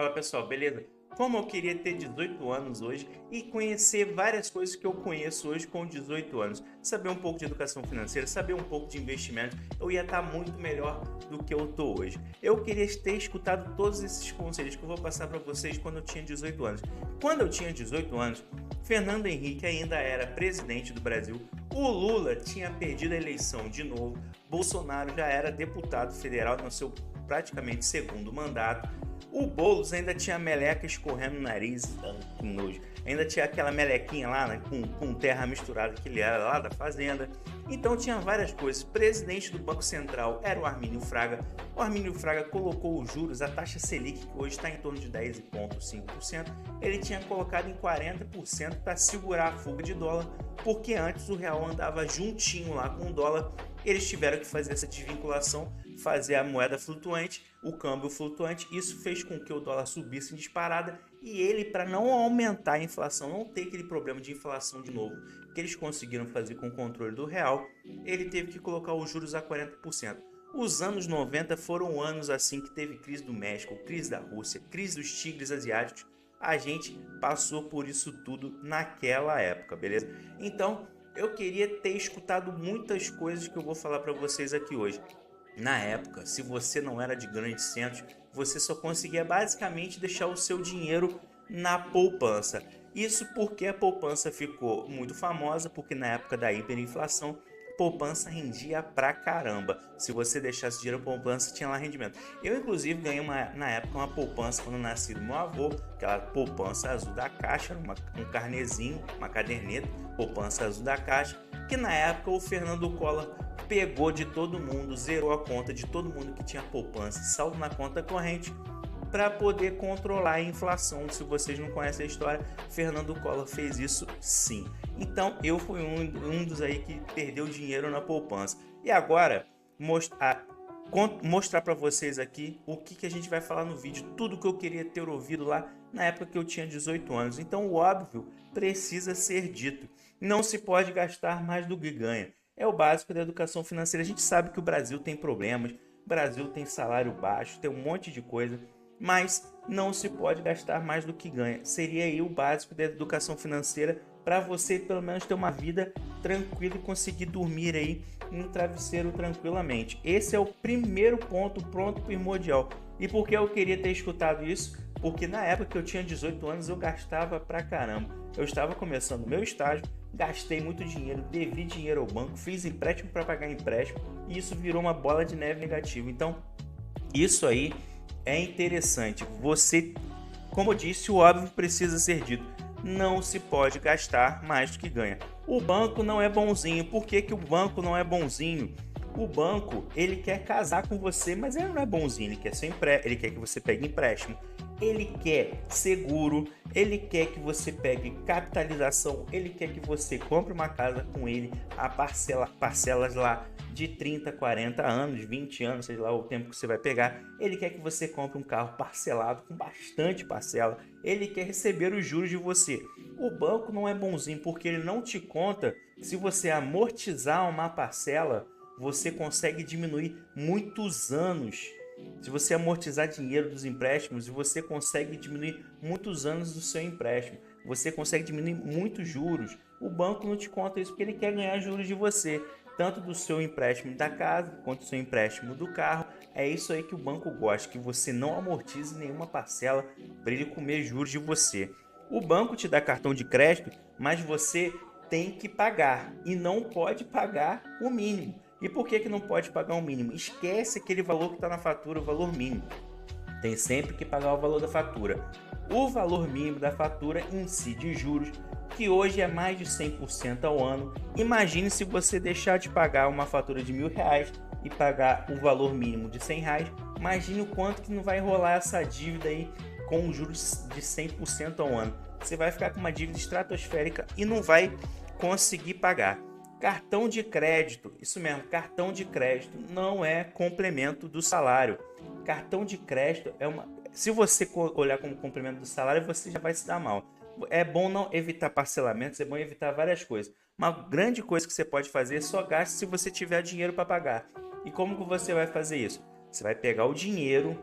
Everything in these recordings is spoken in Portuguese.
Fala pessoal, beleza? Como eu queria ter 18 anos hoje e conhecer várias coisas que eu conheço hoje com 18 anos, saber um pouco de educação financeira, saber um pouco de investimento, eu ia estar muito melhor do que eu estou hoje. Eu queria ter escutado todos esses conselhos que eu vou passar para vocês quando eu tinha 18 anos. Quando eu tinha 18 anos, Fernando Henrique ainda era presidente do Brasil, o Lula tinha perdido a eleição de novo, Bolsonaro já era deputado federal no seu praticamente segundo mandato. O Boulos ainda tinha meleca escorrendo no nariz, que nojo. Ainda tinha aquela melequinha lá, né, com terra misturada que ele era lá da fazenda. Então tinha várias coisas. O presidente do Banco Central era o Armínio Fraga. O Armínio Fraga colocou os juros, a taxa Selic, que hoje está em torno de 10,5%, ele tinha colocado em 40% para segurar a fuga de dólar, porque antes o real andava juntinho lá com o dólar. Eles tiveram que fazer essa desvinculação, fazer a moeda flutuante, o câmbio flutuante. Isso fez com que o dólar subisse em disparada e ele, para não aumentar a inflação, não ter aquele problema de inflação de novo que eles conseguiram fazer com o controle do real, ele teve que colocar os juros a 40%. Os anos 90 foram anos assim que teve crise do México, crise da Rússia, crise dos tigres asiáticos. A gente passou por isso tudo naquela época, beleza? Então, eu queria ter escutado muitas coisas que eu vou falar para vocês aqui hoje. Na época, se você não era de grandes centros, você só conseguia basicamente deixar o seu dinheiro na poupança. Isso porque a poupança ficou muito famosa, porque na época da hiperinflação, poupança rendia pra caramba. Se você deixasse dinheiro na poupança, tinha lá rendimento. Eu, inclusive, ganhei na época uma poupança quando nasci do meu avô, aquela poupança azul da Caixa, um carnezinho, uma caderneta, poupança azul da Caixa, que na época o Fernando Collor pegou de todo mundo, zerou a conta de todo mundo que tinha poupança, saldo na conta corrente, para poder controlar a inflação. Se vocês não conhecem a história, Fernando Collor fez isso sim. Então eu fui um dos aí que perdeu dinheiro na poupança. E agora mostrar para vocês aqui o que a gente vai falar no vídeo, tudo que eu queria ter ouvido lá na época que eu tinha 18 anos. Então o óbvio precisa ser dito. Não se pode gastar mais do que ganha. É o básico da educação financeira. A gente sabe que o Brasil tem problemas, o Brasil tem salário baixo, tem um monte de coisa, mas não se pode gastar mais do que ganha. Seria aí o básico da educação financeira para você pelo menos ter uma vida tranquila e conseguir dormir aí no travesseiro tranquilamente. Esse é o primeiro ponto, primordial. E por que eu queria ter escutado isso? Porque na época que eu tinha 18 anos eu gastava pra caramba. Eu estava começando meu estágio, gastei muito dinheiro, devi dinheiro ao banco, fiz empréstimo para pagar empréstimo e isso virou uma bola de neve negativa. Então, isso aí é interessante. Você, como eu disse, o óbvio precisa ser dito. Não se pode gastar mais do que ganha. O banco não é bonzinho. Por que o banco não é bonzinho? O banco, ele quer casar com você, mas ele não é bonzinho. Ele quer que você pegue empréstimo. Ele quer seguro, ele quer que você pegue capitalização, ele quer que você compre uma casa com ele a parcelas lá de 30, 40 anos, 20 anos, sei lá o tempo que você vai pegar. Ele quer que você compre um carro parcelado com bastante parcela, ele quer receber os juros de você. O banco não é bonzinho porque ele não te conta se você amortizar uma parcela, você consegue diminuir muitos anos. Se você amortizar dinheiro dos empréstimos, você consegue diminuir muitos anos do seu empréstimo. Você consegue diminuir muitos juros. O banco não te conta isso porque ele quer ganhar juros de você, tanto do seu empréstimo da casa quanto do seu empréstimo do carro. É isso aí que o banco gosta, que você não amortize nenhuma parcela para ele comer juros de você. O banco te dá cartão de crédito, mas você tem que pagar e não pode pagar o mínimo. E por que não pode pagar o mínimo? Esquece aquele valor que está na fatura, o valor mínimo. Tem sempre que pagar o valor da fatura. O valor mínimo da fatura incide em juros, que hoje é mais de 100% ao ano. Imagine se você deixar de pagar uma fatura de R$ 1.000 e pagar o valor mínimo de R$ 100. Imagine o quanto que não vai rolar essa dívida aí com juros de 100% ao ano. Você vai ficar com uma dívida estratosférica e não vai conseguir pagar. Cartão de crédito, isso mesmo, cartão de crédito não é complemento do salário. Cartão de crédito é uma... Se você olhar como complemento do salário, você já vai se dar mal. É bom não evitar parcelamentos, é bom evitar várias coisas. Uma grande coisa que você pode fazer é só gaste se você tiver dinheiro para pagar. E como que você vai fazer isso? Você vai pegar o dinheiro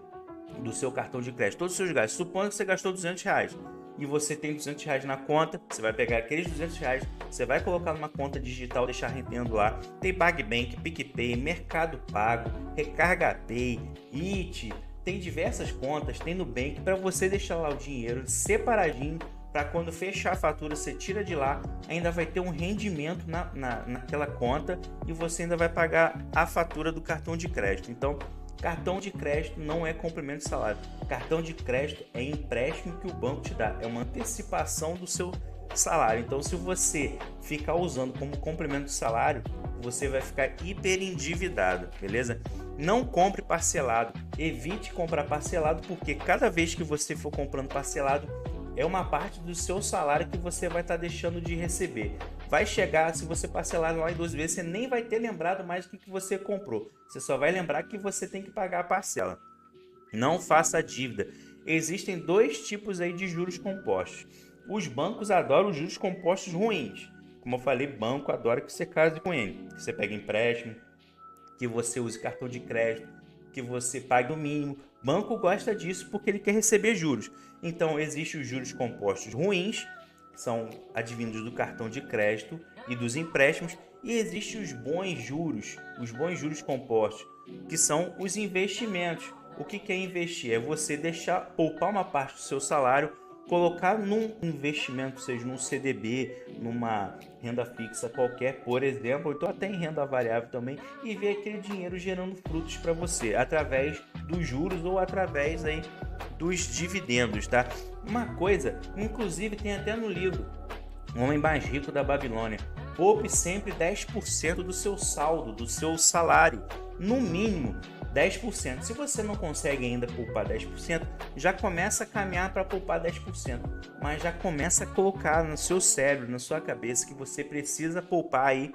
do seu cartão de crédito, todos os seus gastos. Supondo que você gastou R$ 200 e você tem R$ 200 na conta, você vai pegar aqueles R$ 200, você vai colocar numa conta digital, deixar rendendo lá. Tem PagBank, PicPay, Mercado Pago, Recarga Pay, IT, tem diversas contas, tem Nubank, para você deixar lá o dinheiro separadinho, para quando fechar a fatura você tira de lá, ainda vai ter um rendimento naquela conta e você ainda vai pagar a fatura do cartão de crédito. Então, cartão de crédito não é complemento de salário. Cartão de crédito é empréstimo que o banco te dá, é uma antecipação do seu salário. Então, se você ficar usando como complemento de salário, você vai ficar hiper endividado, beleza? Não compre parcelado, evite comprar parcelado, porque cada vez que você for comprando parcelado, é uma parte do seu salário que você vai estar deixando de receber. Vai chegar, se você parcelar lá em 12 vezes, você nem vai ter lembrado mais do que você comprou. Você só vai lembrar que você tem que pagar a parcela. Não faça dívida. Existem dois tipos aí de juros compostos. Os bancos adoram os juros compostos ruins. Como eu falei, banco adora que você case com ele. Que você pegue empréstimo, que você use cartão de crédito, que você pague o mínimo. Banco gosta disso porque ele quer receber juros. Então, existem os juros compostos ruins, que são advindos do cartão de crédito e dos empréstimos, e existem os bons juros compostos, que são os investimentos. O que é investir? É você poupar uma parte do seu salário, colocar num investimento, seja num CDB, numa renda fixa qualquer, por exemplo, ou então até em renda variável também, e ver aquele dinheiro gerando frutos para você, através dos juros ou através aí dos dividendos, tá? Uma coisa, inclusive tem até no livro, O Homem Mais Rico da Babilônia, poupe sempre 10% do seu saldo, do seu salário, no mínimo 10%. Se você não consegue ainda poupar 10%, já começa a caminhar para poupar 10%, mas já começa a colocar no seu cérebro, na sua cabeça, que você precisa poupar aí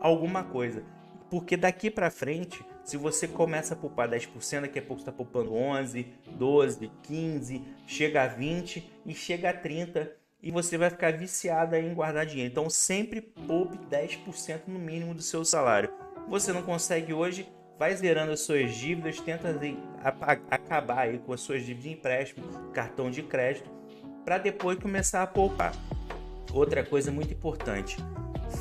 alguma coisa. Porque daqui para frente, se você começa a poupar 10%, daqui a pouco você está poupando 11, 12, 15, chega a 20 e chega a 30%, e você vai ficar viciado em guardar dinheiro. Então sempre poupe 10% no mínimo do seu salário. Você não consegue hoje, vai zerando as suas dívidas, tenta acabar aí com as suas dívidas de empréstimo, cartão de crédito, para depois começar a poupar. Outra coisa muito importante,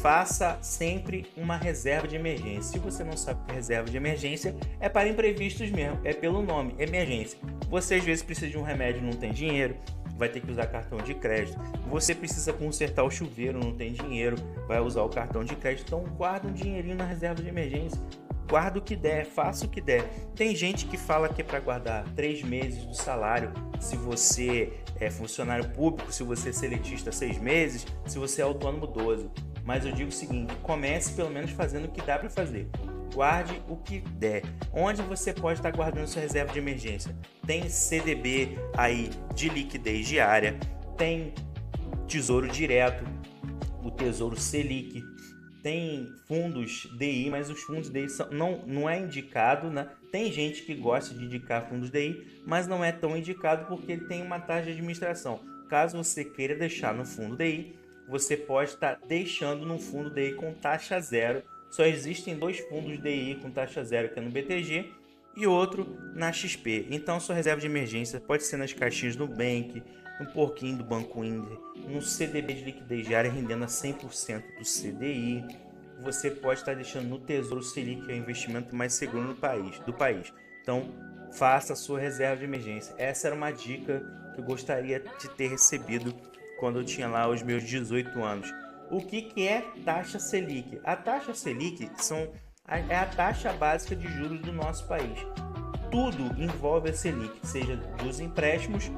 faça sempre uma reserva de emergência. Se você não sabe o que é reserva de emergência, é para imprevistos mesmo, é pelo nome, emergência. Você às vezes precisa de um remédio, não tem dinheiro, vai ter que usar cartão de crédito. Você precisa consertar o chuveiro, não tem dinheiro, vai usar o cartão de crédito. Então guarda um dinheirinho na reserva de emergência. Guarda o que der, faça o que der. Tem gente que fala que é para guardar 3 meses do salário, se você é funcionário público, se você é seletista 6 meses, se você é autônomo 12. Mas eu digo o seguinte, comece pelo menos fazendo o que dá para fazer. Guarde o que der. Onde você pode estar guardando sua reserva de emergência? Tem CDB aí de liquidez diária, tem Tesouro Direto, o Tesouro Selic, tem fundos DI, mas os fundos DI não é indicado, né? Tem gente que gosta de indicar fundos DI, mas não é tão indicado porque ele tem uma taxa de administração. Caso você queira deixar no fundo DI, você pode estar deixando no fundo DI com taxa zero. Só existem 2 fundos DI com taxa zero, que é no BTG e outro na XP. Então, sua reserva de emergência pode ser nas caixinhas do Nubank, no porquinho do Banco Inter, no CDB de liquidez diária rendendo a 100% do CDI. Você pode estar deixando no Tesouro Selic, que é o investimento mais seguro do país. Então, faça a sua reserva de emergência. Essa era uma dica que eu gostaria de ter recebido quando eu tinha lá os meus 18 anos. O que é taxa Selic? A taxa Selic é a taxa básica de juros do nosso país. Tudo envolve a Selic, seja dos empréstimos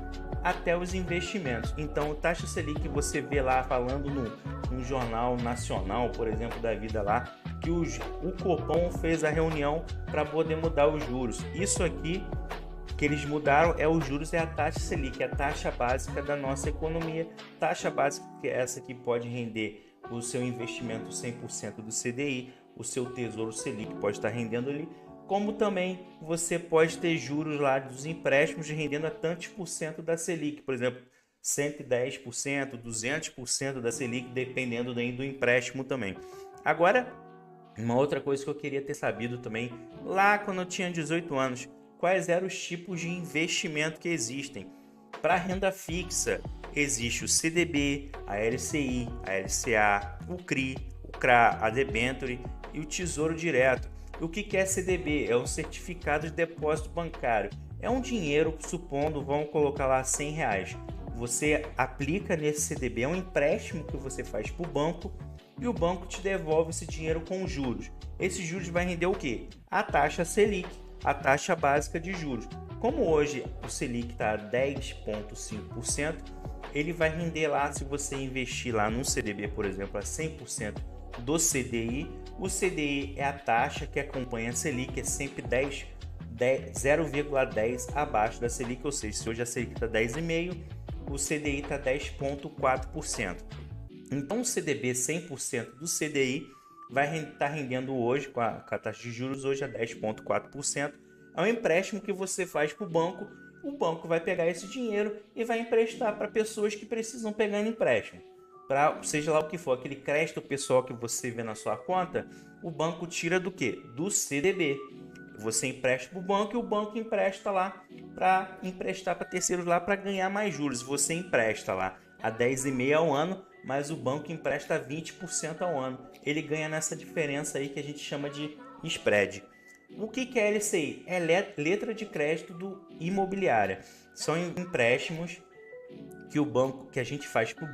até os investimentos. Então, taxa Selic você vê lá falando num jornal nacional, por exemplo, da vida lá, que o Copom fez a reunião para poder mudar os juros. Isso aqui que eles mudaram os juros, é a taxa Selic, a taxa básica da nossa economia. Taxa básica que é essa que pode render o seu investimento 100% do CDI, o seu Tesouro Selic pode estar rendendo ali, como também você pode ter juros lá dos empréstimos rendendo a tantos por cento da Selic, por exemplo, 110%, 200% da Selic, dependendo do empréstimo também. Agora, uma outra coisa que eu queria ter sabido também, lá quando eu tinha 18 anos, quais eram os tipos de investimento que existem. Para renda fixa, existe o CDB, a LCI, a LCA, o CRI, o CRA, a Debenture e o Tesouro Direto. O que é CDB? É um certificado de depósito bancário. É um dinheiro, supondo, vamos colocar lá R$100. Você aplica nesse CDB, é um empréstimo que você faz para o banco e o banco te devolve esse dinheiro com juros. Esse juros vai render o quê? A taxa Selic, a taxa básica de juros. Como hoje o Selic está a 10,5%, ele vai render lá, se você investir lá num CDB, por exemplo, a 100% do CDI. O CDI é a taxa que acompanha a Selic, é sempre 0,10 abaixo da Selic, ou seja, se hoje a Selic está 10,5%, o CDI está 10,4%. Então o CDB 100% do CDI vai estar rendendo hoje, com a taxa de juros hoje a 10,4%. É um empréstimo que você faz para o banco vai pegar esse dinheiro e vai emprestar para pessoas que precisam pegar no empréstimo. Para seja lá o que for, aquele crédito pessoal que você vê na sua conta, o banco tira do quê? Do CDB. Você empresta para o banco e o banco empresta lá para emprestar para terceiros lá para ganhar mais juros. Você empresta lá a 10,5% ao ano, mas o banco empresta 20% ao ano. Ele ganha nessa diferença aí que a gente chama de spread. O que é LCI? É letra de crédito do imobiliária. São empréstimos que a gente faz para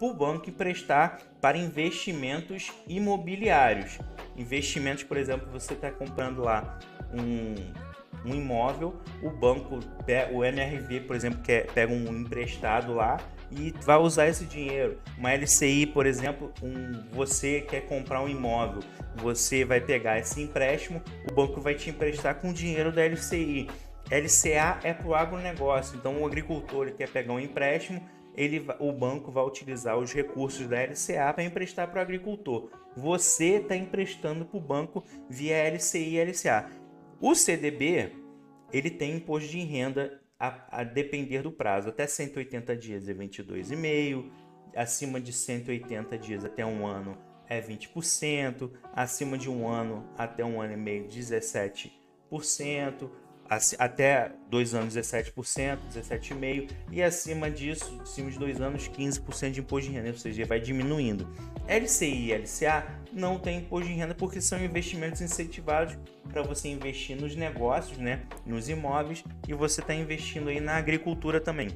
o banco emprestar para investimentos imobiliários. Investimentos, por exemplo, você está comprando lá um imóvel, o banco, o MRV, por exemplo, pega um emprestado lá e vai usar esse dinheiro. Uma LCI, por exemplo, você quer comprar um imóvel, você vai pegar esse empréstimo, o banco vai te emprestar com o dinheiro da LCI. LCA é para o agronegócio, então o agricultor quer pegar um empréstimo, o banco vai utilizar os recursos da LCA para emprestar para o agricultor. Você está emprestando para o banco via LCI e LCA. O CDB, ele tem imposto de renda a depender do prazo. Até 180 dias é 22,5%, acima de 180 dias até um ano é 20%, acima de um ano até um ano e meio 17%, até 2 anos 17%, 17,5%, e acima disso, acima de 2 anos, 15% de imposto de renda, ou seja, vai diminuindo. LCI e LCA não tem imposto de renda porque são investimentos incentivados para você investir nos negócios, né, nos imóveis, e você está investindo aí na agricultura também.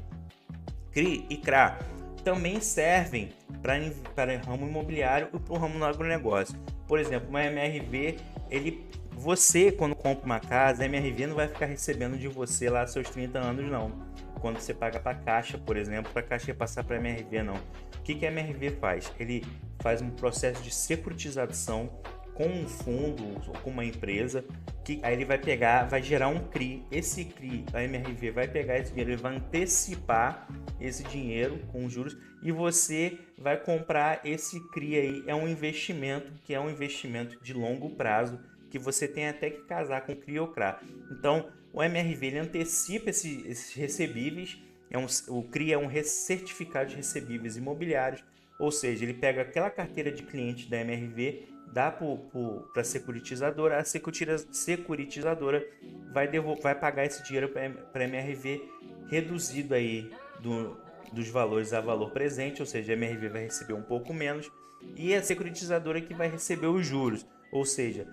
CRI e CRA também servem para o ramo imobiliário e para o ramo do agronegócio. Por exemplo, uma MRV, você, quando compra uma casa, a MRV não vai ficar recebendo de você lá seus 30 anos, não. Quando você paga para a Caixa, por exemplo, para a Caixa passar para a MRV, não. O que a MRV faz? Ele faz um processo de securitização com um fundo ou com uma empresa, que aí ele vai gerar um CRI. Esse CRI, a MRV vai pegar esse dinheiro, ele vai antecipar esse dinheiro com juros e você vai comprar esse CRI aí. É um investimento de longo prazo, que você tem até que casar com o CRI ou CRA. Então, o MRV ele antecipa esses recebíveis. O CRI é um certificado de recebíveis imobiliários, ou seja, ele pega aquela carteira de clientes da MRV, dá para a securitizadora, a securitizadora vai pagar esse dinheiro para a MRV reduzido aí dos valores a valor presente, ou seja, a MRV vai receber um pouco menos e a securitizadora que vai receber os juros, ou seja,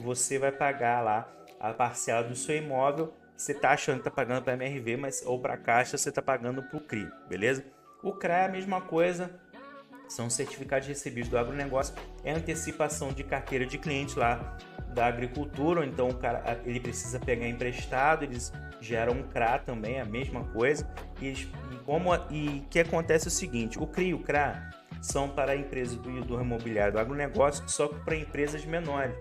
você vai pagar lá a parcela do seu imóvel, você está achando que está pagando para a MRV, ou para a Caixa você está pagando para o CRI, beleza? O CRA é a mesma coisa, são certificados recebíveis do agronegócio, é antecipação de carteira de cliente lá da agricultura, ou então o cara ele precisa pegar emprestado, eles geram um CRA também, a mesma coisa. E que acontece é o seguinte, o CRI e o CRA são para empresas do ramo imobiliário do agronegócio, só que para empresas menores.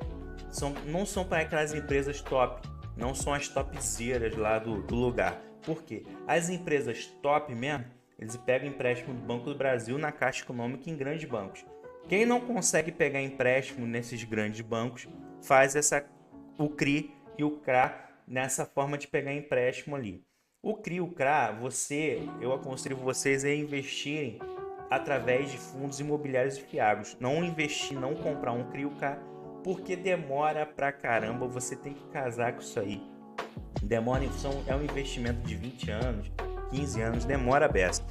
Não são para aquelas empresas top, não são as topzeiras lá do lugar. Por quê? As empresas top mesmo, eles pegam empréstimo do Banco do Brasil, na Caixa Econômica e em grandes bancos. Quem não consegue pegar empréstimo nesses grandes bancos, faz o CRI e o CRA nessa forma de pegar empréstimo ali. O CRI e o CRA, eu aconselho vocês a investirem através de fundos imobiliários e fiagos. Não comprar um CRI e o CRA, porque demora pra caramba, você tem que casar com isso aí. É um investimento de 20 anos, 15 anos, demora a beça.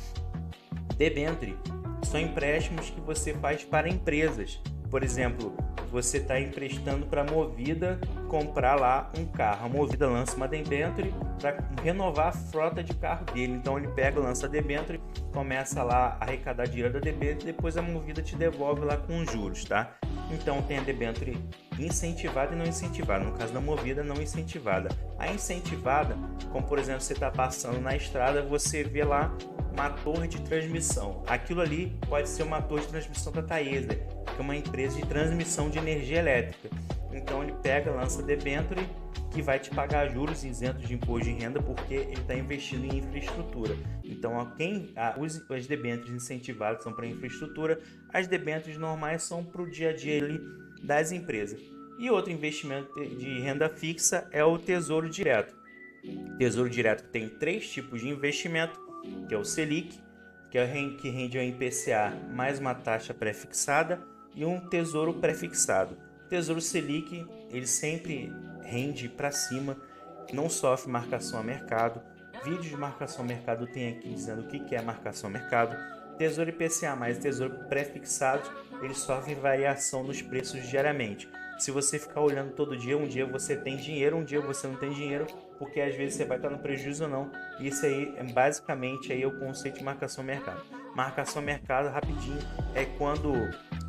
Debênture são empréstimos que você faz para empresas. Por exemplo, você está emprestando para a Movida comprar lá um carro. A Movida lança uma debênture para renovar a frota de carro dele. Então ele pega, lança a debênture, começa lá a arrecadar dinheiro da debênture, depois a Movida te devolve lá com os juros, tá? Então tem a debênture incentivada e não incentivada. No caso da Movida, não incentivada. A incentivada, como por exemplo, você está passando na estrada, você vê lá uma torre de transmissão. Aquilo ali pode ser uma torre de transmissão da Taesa, que é uma empresa de transmissão de energia elétrica. Então ele pega, lança debênture, que vai te pagar juros isentos de imposto de renda, porque ele está investindo em infraestrutura. Então as debêntures incentivadas são para infraestrutura, as debêntures normais são para o dia a dia ali das empresas. E outro investimento de renda fixa é o Tesouro Direto. Tesouro Direto tem 3 tipos de investimento, que é o Selic, que rende ao IPCA mais uma taxa pré-fixada, e um tesouro pré-fixado. O Tesouro Selic, ele sempre rende para cima, não sofre marcação a mercado. Vídeo de marcação a mercado tem aqui dizendo o que é marcação a mercado. Tesouro IPCA mais tesouro pré-fixado, eles sofrem variação nos preços diariamente. Se você ficar olhando todo dia, um dia você tem dinheiro, um dia você não tem dinheiro, porque às vezes você vai estar no prejuízo ou não. Isso aí é basicamente aí o conceito de marcação a mercado. Marcação a mercado, rapidinho, é quando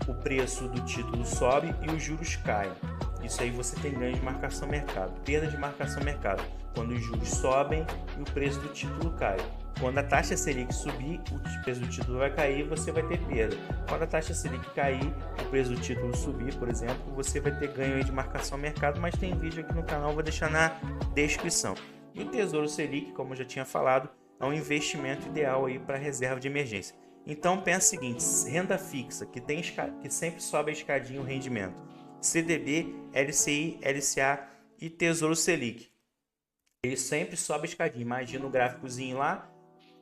o preço do título sobe e os juros caem. Isso aí você tem ganho de marcação a mercado. Perda de marcação a mercado, quando os juros sobem e o preço do título cai. Quando a taxa Selic subir, o preço do título vai cair, você vai ter perda. Quando a taxa Selic cair, o preço do título subir, por exemplo, você vai ter ganho de marcação a mercado, mas tem vídeo aqui no canal, vou deixar na descrição. E o Tesouro Selic, como eu já tinha falado, é um investimento ideal aí para reserva de emergência. Então pensa o seguinte, renda fixa, que sempre sobe a escadinha o rendimento. CDB, LCI, LCA e Tesouro Selic. Ele sempre sobe a escadinha. Imagina o gráficozinho lá,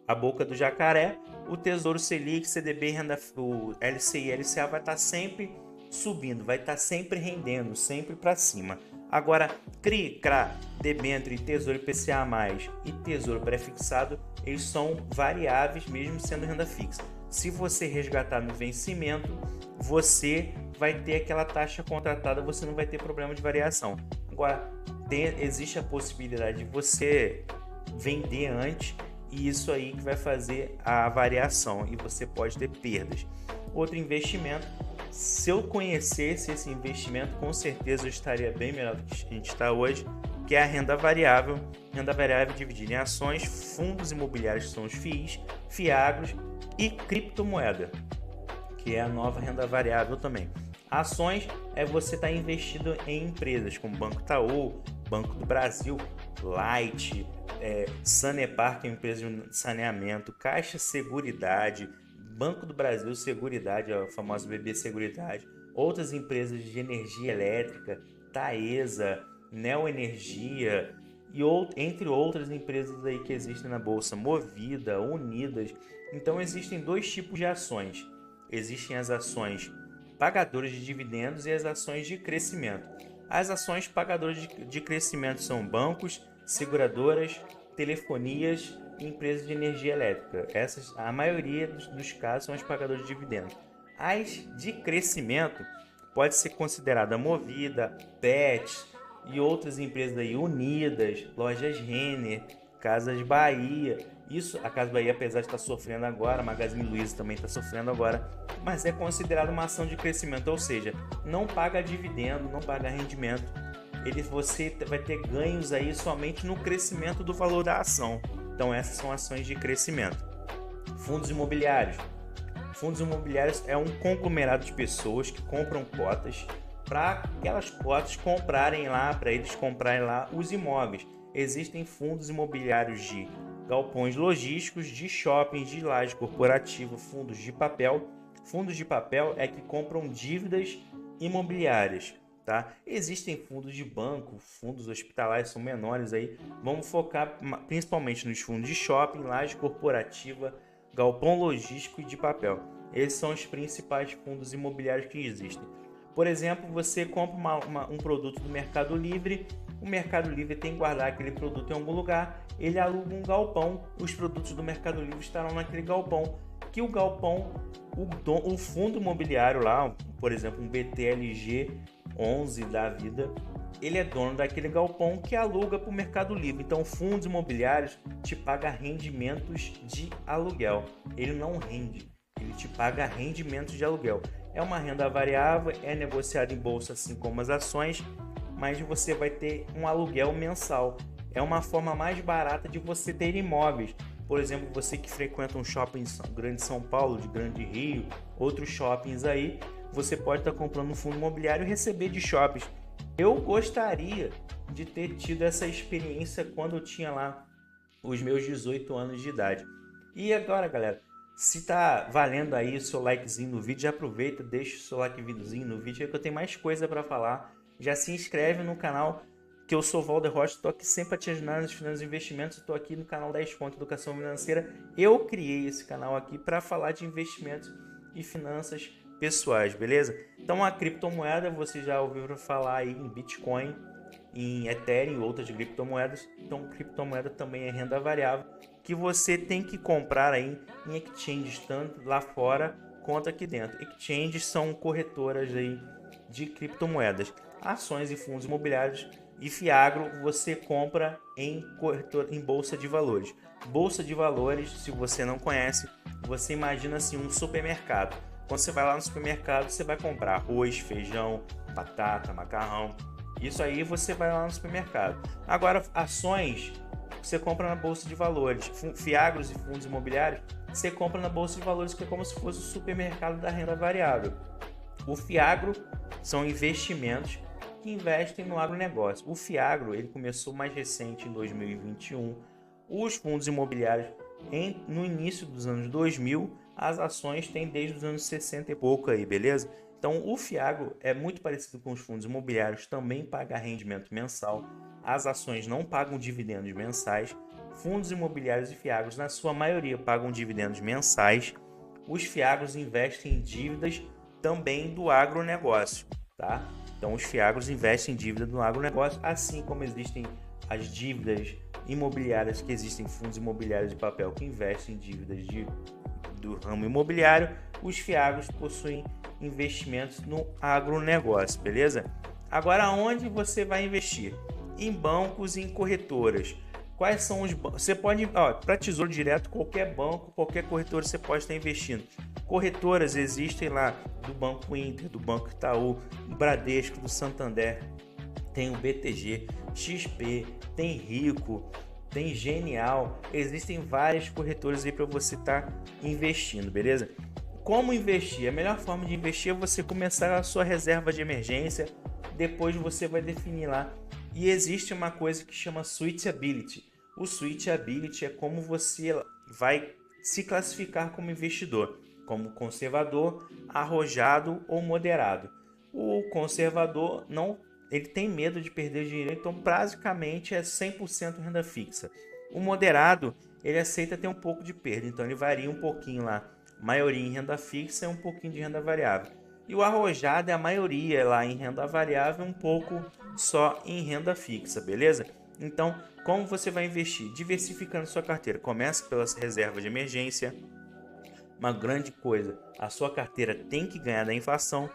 a boca do jacaré, o Tesouro Selic, CDB, o LCI, LCA vai estar sempre subindo, vai estar sempre rendendo, sempre para cima. Agora, CRI, CRA, debênture, Tesouro IPCA+, e Tesouro pré-fixado, eles são variáveis mesmo sendo renda fixa. Se você resgatar no vencimento, você vai ter aquela taxa contratada, você não vai ter problema de variação. Agora, existe a possibilidade de você vender antes, e isso aí que vai fazer a variação e você pode ter perdas. Outro investimento, se eu conhecesse esse investimento, com certeza eu estaria bem melhor do que a gente está hoje, que é a renda variável. Renda variável dividida em ações, fundos imobiliários, que são os FIIs, FIAGROS e criptomoeda, que é a nova renda variável também. Ações é você estar investido em empresas como Banco Itaú, Banco do Brasil, Light, Sanepar, que é uma empresa de saneamento, Caixa Seguridade, Banco do Brasil Seguridade, a famosa BB Seguridade, outras empresas de energia elétrica, Taesa, Neoenergia e entre outras empresas aí que existem na bolsa, Movida, Unidas. Então existem 2 tipos de ações. Existem as ações pagadoras de dividendos e as ações de crescimento. As ações pagadoras de crescimento são bancos, seguradoras, telefonias e empresas de energia elétrica. A maioria dos casos são as pagadoras de dividendos. As de crescimento pode ser considerada Movida, PET e outras empresas aí, Unidas, Lojas Renner, Casas Bahia. Isso, a Casa Bahia, apesar de estar sofrendo agora, a Magazine Luiza também está sofrendo agora, mas é considerado uma ação de crescimento, ou seja, não paga dividendo, não paga rendimento. Você vai ter ganhos aí somente no crescimento do valor da ação. Então essas são ações de crescimento. Fundos imobiliários. Fundos imobiliários é um conglomerado de pessoas que compram cotas para aquelas cotas para eles comprarem lá os imóveis. Existem fundos imobiliários de galpões logísticos, de shoppings, de laje corporativa, fundos de papel. Fundos de papel é que compram dívidas imobiliárias, tá? Existem fundos de banco, fundos hospitalares são menores aí. Vamos focar principalmente nos fundos de shopping, laje corporativa, galpão logístico e de papel. Esses são os principais fundos imobiliários que existem. Por exemplo, você compra um produto do Mercado Livre o Mercado Livre tem que guardar aquele produto em algum lugar, ele aluga um galpão, os produtos do Mercado Livre estarão naquele galpão, que o galpão, o fundo imobiliário lá, por exemplo, um BTLG 11 da vida, ele é dono daquele galpão que aluga para o Mercado Livre. Então, fundos imobiliários te paga rendimentos de aluguel. Ele não rende, ele te paga rendimentos de aluguel. É uma renda variável, é negociada em bolsa assim como as ações, mas você vai ter um aluguel mensal. É uma forma mais barata de você ter imóveis. Por exemplo, você que frequenta um shopping grande São Paulo, de Grande Rio, outros shoppings aí, você pode estar comprando um fundo imobiliário e receber de shoppings. Eu gostaria de ter tido essa experiência quando eu tinha lá os meus 18 anos de idade. E agora, galera, se tá valendo aí o seu likezinho no vídeo, já aproveita, deixa o seu likezinho no vídeo, que eu tenho mais coisa para falar. Já se inscreve no canal, que eu sou Walder Rocha, estou aqui sempre para te ajudar nas finanças e investimentos. Estou aqui no canal 10 Pontos Educação Financeira. Eu criei esse canal aqui para falar de investimentos e finanças pessoais, beleza? Então a criptomoeda, você já ouviu falar aí em Bitcoin, em Ethereum e outras criptomoedas. Então criptomoeda também é renda variável que você tem que comprar aí em exchanges, tanto lá fora quanto aqui dentro. Exchanges são corretoras aí de criptomoedas, ações e fundos imobiliários. E Fiagro você compra em bolsa de valores. Bolsa de valores, se você não conhece, você imagina assim um supermercado. Quando você vai lá no supermercado, você vai comprar arroz, feijão, batata, macarrão. Isso aí você vai lá no supermercado. Agora, ações você compra na bolsa de valores. Fiagros e fundos imobiliários você compra na bolsa de valores, que é como se fosse o supermercado da renda variável. O Fiagro são investimentos que investem no agronegócio. O Fiagro ele começou mais recente em 2021. Os fundos imobiliários no início dos anos 2000, as ações têm desde os anos 60 e pouco aí, beleza? Então o Fiagro é muito parecido com os fundos imobiliários, também paga rendimento mensal. As ações não pagam dividendos mensais. Fundos imobiliários e Fiagros, na sua maioria, pagam dividendos mensais. Os Fiagros investem em dívidas também do agronegócio, tá? Então os Fiagros investem em dívida do agronegócio, assim como existem as dívidas imobiliárias, que existem fundos imobiliários de papel que investem em dívidas do ramo imobiliário. Os Fiagros possuem investimentos no agronegócio, beleza? Agora, onde você vai investir? Em bancos e em corretoras. Quais são os bancos? Você pode, para Tesouro Direto, qualquer banco, qualquer corretora você pode estar investindo. Corretoras existem lá do Banco Inter, do Banco Itaú, do Bradesco, do Santander. Tem o BTG, XP, tem Rico, tem Genial. Existem várias corretoras aí para você estar investindo, beleza? Como investir? A melhor forma de investir é você começar a sua reserva de emergência. Depois você vai definir lá. E existe uma coisa que chama Switchability. O Switchability é como você vai se classificar como investidor, como conservador, arrojado ou moderado. O conservador ele tem medo de perder dinheiro, então basicamente é 100% renda fixa. O moderado, ele aceita ter um pouco de perda, então ele varia um pouquinho lá, maioria em renda fixa e um pouquinho de renda variável. E o arrojado é a maioria lá em renda variável, um pouco só em renda fixa, beleza? Então, como você vai investir? Diversificando sua carteira. Começa pelas reservas de emergência. Uma grande coisa, a sua carteira tem que ganhar da inflação.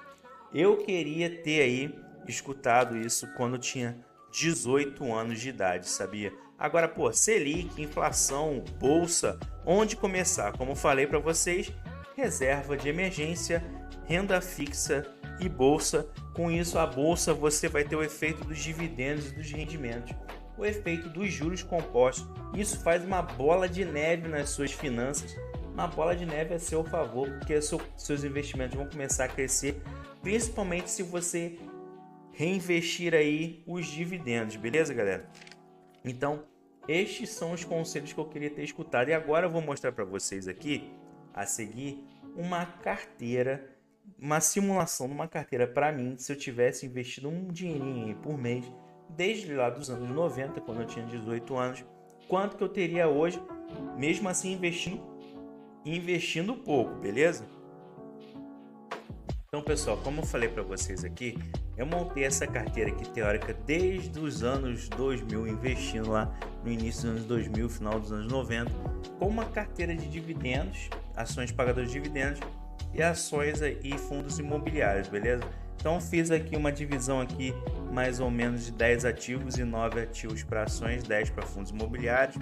Eu queria ter aí escutado isso quando eu tinha 18 anos de idade, sabia? Agora, Selic, inflação, bolsa, onde começar? Como eu falei para vocês, reserva de emergência, renda fixa e bolsa. Com isso, a bolsa você vai ter o efeito dos dividendos e dos rendimentos, o efeito dos juros compostos. Isso faz uma bola de neve nas suas finanças. Uma bola de neve a seu favor, porque seus investimentos vão começar a crescer, principalmente se você reinvestir aí os dividendos, beleza, galera? Então, estes são os conselhos que eu queria ter escutado. E agora eu vou mostrar para vocês aqui, a seguir, uma carteira, uma simulação de uma carteira para mim, se eu tivesse investido um dinheirinho aí por mês, desde lá dos anos 90, quando eu tinha 18 anos, quanto que eu teria hoje, mesmo assim investindo pouco, beleza? Então, pessoal, como eu falei para vocês aqui, eu montei essa carteira aqui teórica desde os anos 2000, investindo lá no início dos anos 2000, final dos anos 90, com uma carteira de dividendos, ações pagadoras de dividendos e ações e fundos imobiliários, beleza? Então, fiz aqui uma divisão aqui mais ou menos de 10 ativos e 9 ativos para ações, 10 para fundos imobiliários,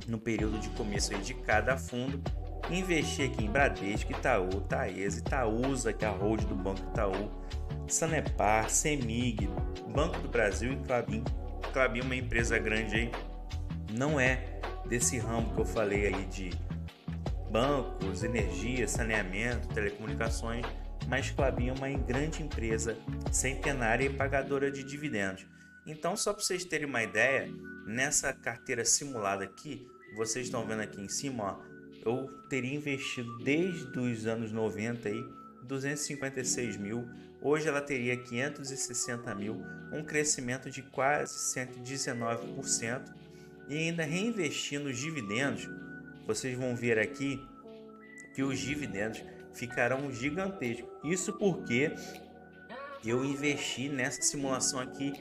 no período de começo aí de cada fundo. Investi aqui em Bradesco, Itaú, Taesa, Itaúsa, que é a hold do Banco Itaú, Sanepar, Semig, Banco do Brasil e Klabin. Klabin é uma empresa grande aí, não é desse ramo que eu falei aí de bancos, energia, saneamento, telecomunicações, mas Klabin é uma grande empresa centenária e pagadora de dividendos. Então, só para vocês terem uma ideia, nessa carteira simulada aqui, vocês estão vendo aqui em cima, ó, eu teria investido desde os anos 90 aí 256 mil, hoje ela teria 560 mil, um crescimento de quase 119%, e ainda reinvestindo os dividendos, vocês vão ver aqui que os dividendos ficarão gigantescos. Isso porque eu investi nessa simulação aqui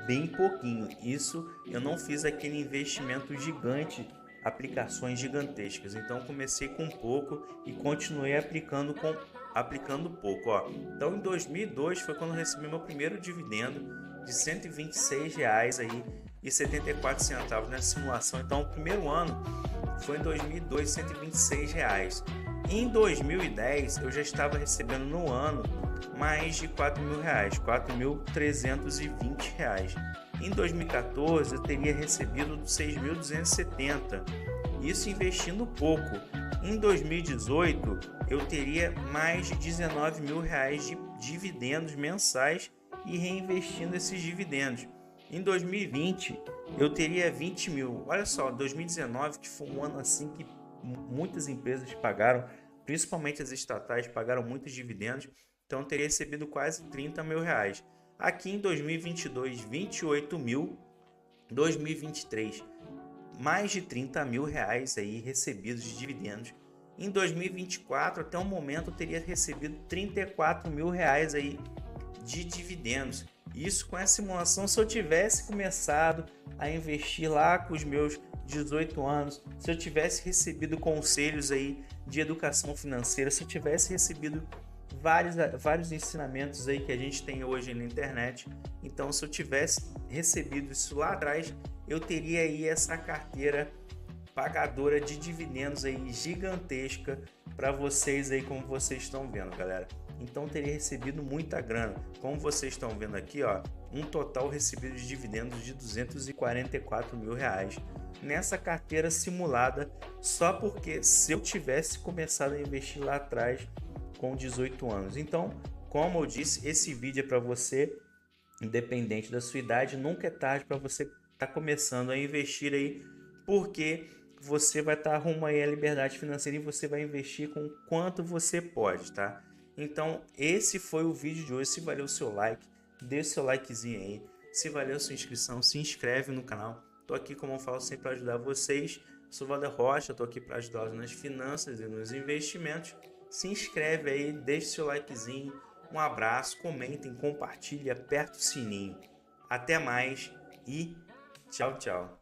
bem pouquinho. Isso eu não fiz aquele investimento gigante, aplicações gigantescas. Então comecei com pouco e continuei aplicando pouco. Ó. Então em 2002 foi quando eu recebi meu primeiro dividendo de R$ 126,74 nessa simulação. Então o primeiro ano foi em 2002, R$ 126. Em 2010 eu já estava recebendo no ano mais de R$ 4.000, R$ 4.320. Em 2014 eu teria recebido R$ 6.270, isso investindo pouco. Em 2018 eu teria mais de R$ 19.000 de dividendos mensais e reinvestindo esses dividendos. Em 2020 eu teria 20 mil. Olha só, 2019 que foi um ano assim que muitas empresas pagaram, principalmente as estatais, pagaram muitos dividendos, então eu teria recebido quase R$ 30.000. Aqui em 2022, 28 mil, 2023, mais de R$ 30.000 aí recebidos de dividendos. Em 2024, até o momento, eu teria recebido R$ 34.000 aí de dividendos. Isso com essa simulação, se eu tivesse começado a investir lá com os meus 18 anos, se eu tivesse recebido conselhos aí de educação financeira, se eu tivesse recebido vários ensinamentos aí que a gente tem hoje na internet, então se eu tivesse recebido isso lá atrás, eu teria aí essa carteira pagadora de dividendos aí gigantesca para vocês aí, como vocês estão vendo, galera. Então teria recebido muita grana, como vocês estão vendo aqui, ó, um total recebido de dividendos de R$ 244.000 nessa carteira simulada, só porque se eu tivesse começado a investir lá atrás com 18 anos. Então, como eu disse, esse vídeo é para você, independente da sua idade, nunca é tarde para você estar começando a investir aí, porque você vai estar rumo aí à liberdade financeira e você vai investir com quanto você pode, tá? Então, esse foi o vídeo de hoje. Se valeu o seu like, deixa o seu likezinho aí. Se valeu a sua inscrição, se inscreve no canal. Tô aqui, como eu falo, sempre para ajudar vocês. Sou Valder Rocha, tô aqui para ajudá-los nas finanças e nos investimentos. Se inscreve aí, deixa o seu likezinho. Um abraço, comentem, compartilhem, aperta o sininho. Até mais e tchau, tchau.